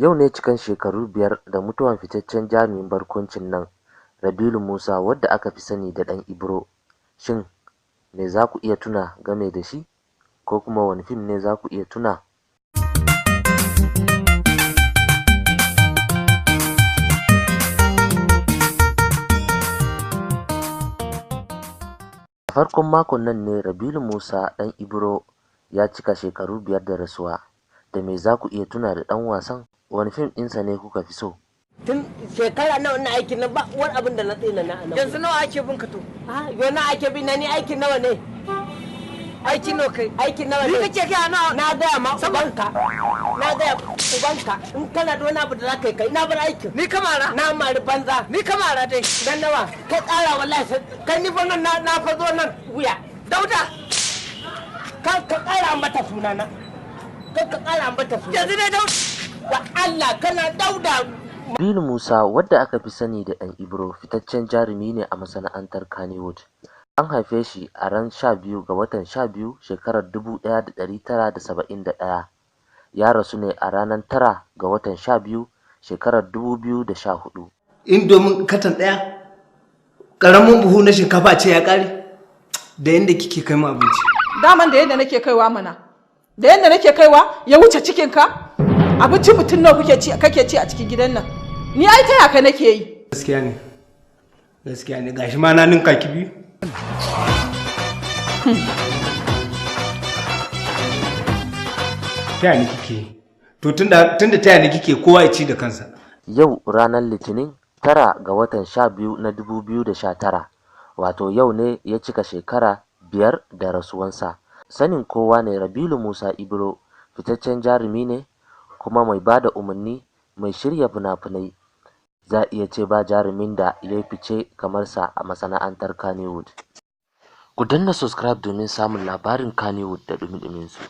Yau ne cikan shekaru 5 da mutuwan fitaccen jami'in barkwancin nan, Rabilu Musa, wadda aka fi sani da Dan Ibro. Shin me za ku iya tuna game da shi, ko kuma wani fim ne za ku iya tuna? A farkon makon nan ne Rabilu Musa Dan Ibro ya cika shekaru 5 da rasuwa. Da me za ku iya tuna da ɗan wasan? Wani fim ɗinsa ne kuka fi so? Tun shekara nawa na aikin nan ba wani abin da na tsina na nan. Yanzu nawa ake bin ka to? Yo na ake bin na ni aikin nawa ne? Aiki nawa kai? Aikin nawa ne? Ni kake kai nawa? Na gaya ma ubanka. Na gaya ubanka in kana da wani abu da za ka yi kai na bar aikin. Ni kamara? Na mari banza. Ni kamara dai. Dan nawa? Kai tsara wallahi kai ni fa nan na fa zo nan wuya. Dauda. Ka ƙara mata sunana. Ka ƙara mata sunana. Yanzu dai Dauda. Wa Allah kana Dauda. Rabilu Musa, wadda aka fi sani da Dan Ibro, fitaccen jarumi ne a masana'antar kannywood. An haife shi a ran 12 ga watan 12 shekarar 1971. Ya rasu ne a ranar 9 ga watan 12 shekarar 2014. Indomin katan ɗaya ƙaramin buhu na shinkafa ce ya ƙare da yadda kike kai mu abinci. Daman da yadda nake kaiwa mana. Da yadda nake kaiwa ya wuce cikinka? Abinci mutum nawa kake ci a cikin gidan nan? Ni ai ta yaka nake yi. Gaskiya ne gashi ma na ninka ki biyu. Taya ni kike? To tunda taya ni kike kowa ya ci da kansa. Yau ranar Litinin 9 ga watan 12 na 2019, wato yau ne ya cika shekara 5 da rasuwansa. Sanin kowa ne Rabilu Musa Ibro fitaccen jarumi ne kuma mai bada umarni, mai shirya fina-finai. Za a iya ce ba jarumin da ya fice kamar sa a masana'antar kannywood. Ku danna subscribe domin samun labarin kannywood da dumi-duminsu.